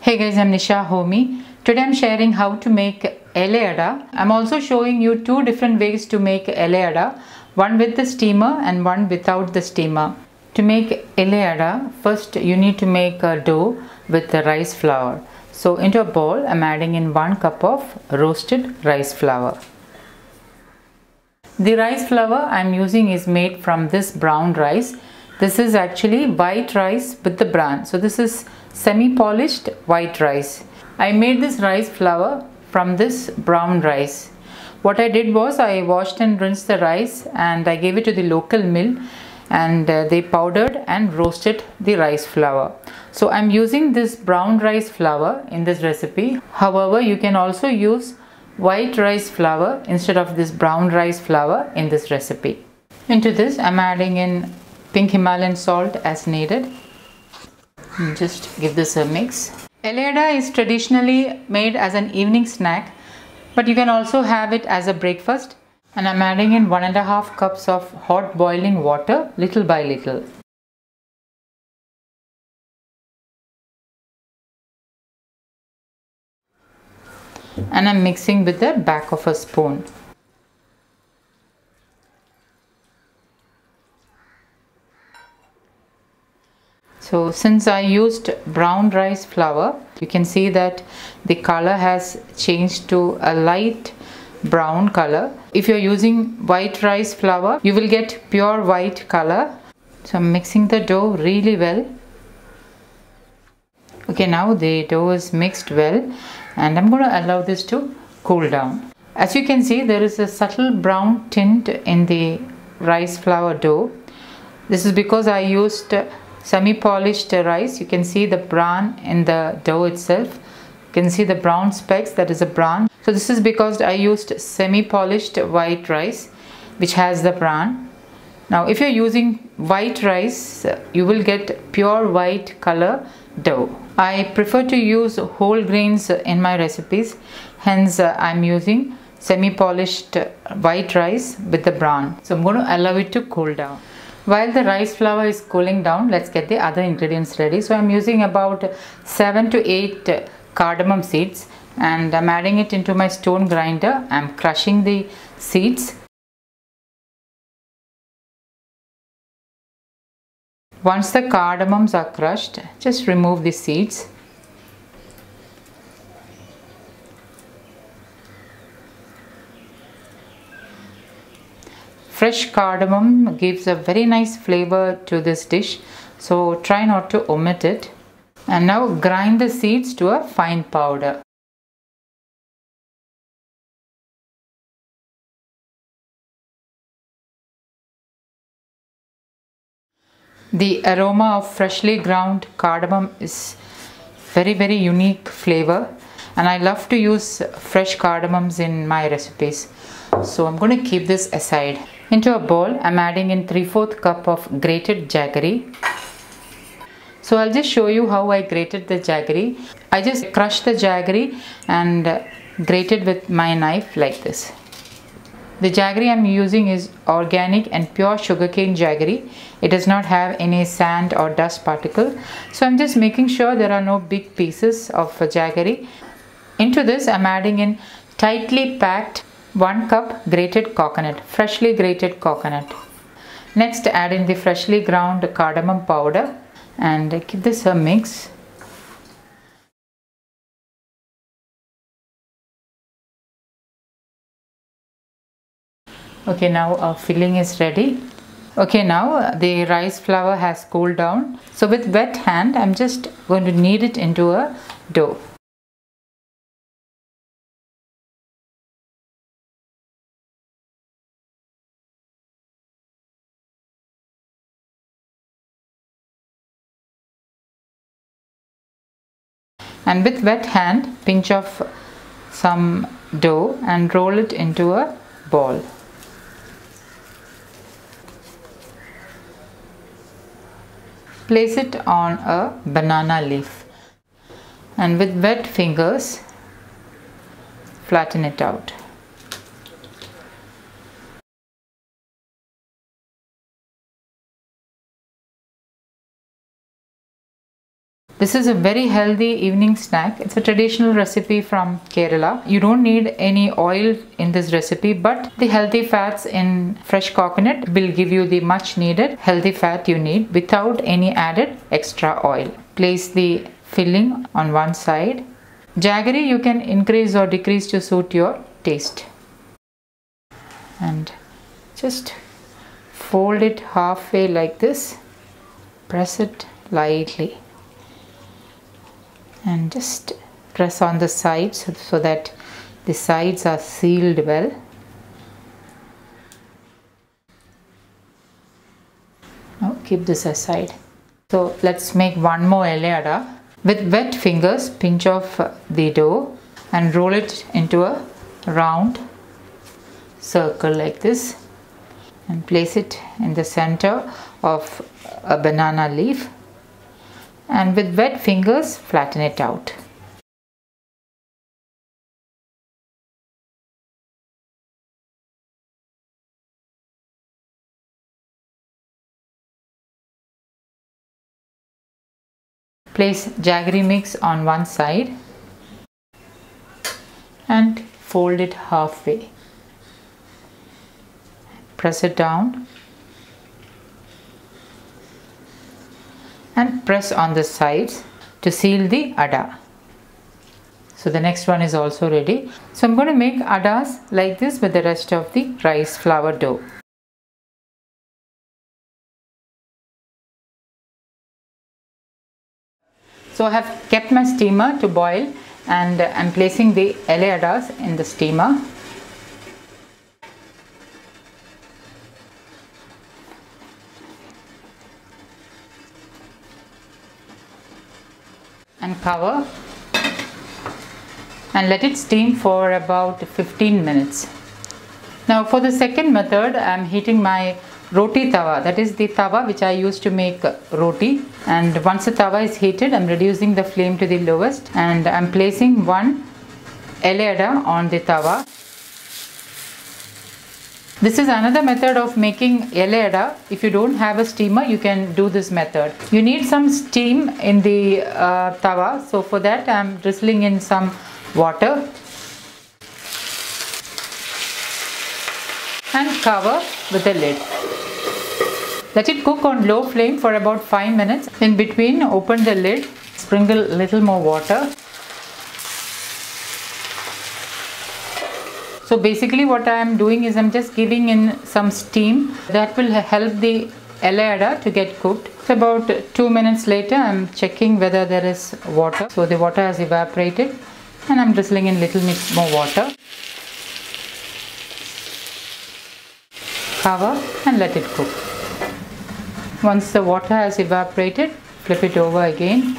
Hey guys, I'm Nisa Homey. Today I'm sharing how to make Elayada. I'm also showing you two different ways to make Elayada, one with the steamer and one without the steamer. To make Elayada, first you need to make a dough with the rice flour. So into a bowl, I'm adding in 1 cup of roasted rice flour. The rice flour I'm using is made from this brown rice. This is actually white rice with the bran. So this is semi-polished white rice. I made this rice flour from this brown rice. What I did was I washed and rinsed the rice and I gave it to the local mill, and they powdered and roasted the rice flour. So I'm using this brown rice flour in this recipe. However, you can also use white rice flour instead of this brown rice flour in this recipe. Into this I'm adding in pink Himalayan salt as needed. Just give this a mix. Elayada is traditionally made as an evening snack, but you can also have it as a breakfast. And I'm adding in 1.5 cups of hot boiling water little by little. And I'm mixing with the back of a spoon. So since I used brown rice flour, you can see that the color has changed to a light brown color. If you're using white rice flour, you will get pure white color. So I'm mixing the dough really well. Okay, now the dough is mixed well, and I'm going to allow this to cool down. As you can see, there is a subtle brown tint in the rice flour dough. This is because I used semi-polished rice. You can see the bran in the dough itself. You can see the brown specks, that is a bran. So this is because I used semi-polished white rice which has the bran. Now if you're using white rice, you will get pure white color dough. I prefer to use whole grains in my recipes, hence I'm using semi-polished white rice with the bran. So I'm going to allow it to cool down. While the rice flour is cooling down, let's get the other ingredients ready. So I'm using about 7 to 8 cardamom seeds, and I'm adding it into my stone grinder. I'm crushing the seeds. Once the cardamoms are crushed, just remove the seeds. Fresh cardamom gives a very nice flavor to this dish, so try not to omit it. And now grind the seeds to a fine powder. The aroma of freshly ground cardamom is very unique flavor, and I love to use fresh cardamoms in my recipes. So I'm going to keep this aside. Into a bowl, I'm adding in 3/4 cup of grated jaggery. So I'll just show you how I grated the jaggery. I just crushed the jaggery and grated with my knife like this. The jaggery I'm using is organic and pure sugarcane jaggery. It does not have any sand or dust particle. So I'm just making sure there are no big pieces of jaggery. Into this I'm adding in tightly packed 1 cup grated coconut, freshly grated coconut. Next add in the freshly ground cardamom powder and give this a mix. Okay, now our filling is ready. Okay, now the rice flour has cooled down. So with wet hand, I'm just going to knead it into a dough. And with wet hand, pinch off some dough and roll it into a ball. Place it on a banana leaf, and with wet fingers flatten it out. This is a very healthy evening snack. It's a traditional recipe from Kerala. You don't need any oil in this recipe, but the healthy fats in fresh coconut will give you the much needed healthy fat you need without any added extra oil. Place the filling on one side. Jaggery you can increase or decrease to suit your taste. And just fold it halfway like this. Press it lightly. And just press on the sides so that the sides are sealed well. Now keep this aside. So let's make one more elayada. With wet fingers, pinch off the dough and roll it into a round circle like this and place it in the center of a banana leaf. And with wet fingers, flatten it out. Place jaggery mix on one side and fold it halfway. Press it down and press on the sides to seal the ada. So the next one is also ready. So I'm going to make adas like this with the rest of the rice flour dough. So I have kept my steamer to boil and I'm placing the elayadas in the steamer. And cover and let it steam for about 15 minutes. Now for the second method, I am heating my roti tawa, that is the tawa which I use to make roti, and once the tawa is heated, I am reducing the flame to the lowest and I am placing one elayada on the tawa. This is another method of making elayada. If you don't have a steamer, you can do this method. You need some steam in the tawa, so for that I am drizzling in some water and cover with a lid. Let it cook on low flame for about 5 minutes. In between, open the lid, sprinkle a little more water. So basically what I am doing is I am just giving in some steam that will help the elayada to get cooked. So about 2 minutes later I am checking whether there is water. So the water has evaporated and I am drizzling in little bit more water. Cover and let it cook. Once the water has evaporated, flip it over again.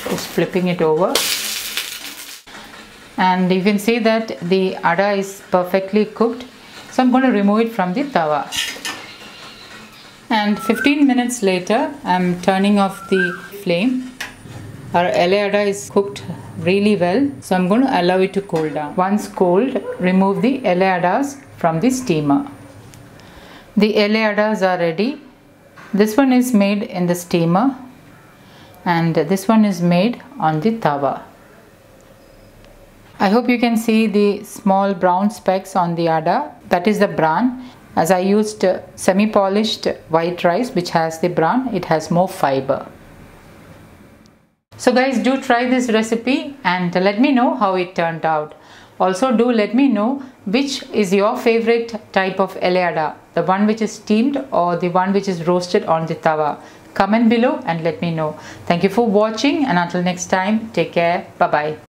Just flipping it over, and you can see that the ada is perfectly cooked. So I'm going to remove it from the tawa. And 15 minutes later, I'm turning off the flame. Our elayada is cooked really well, so I'm going to allow it to cool down. Once cooled, remove the elayadas from the steamer. The elayadas are ready. This one is made in the steamer and this one is made on the tawa. I hope you can see the small brown specks on the ada. That is the bran. As I used semi-polished white rice which has the bran, it has more fiber. So guys, do try this recipe and let me know how it turned out. Also do let me know which is your favorite type of elayada, the one which is steamed or the one which is roasted on the tawa. Comment below and let me know. Thank you for watching, and until next time, take care. Bye bye.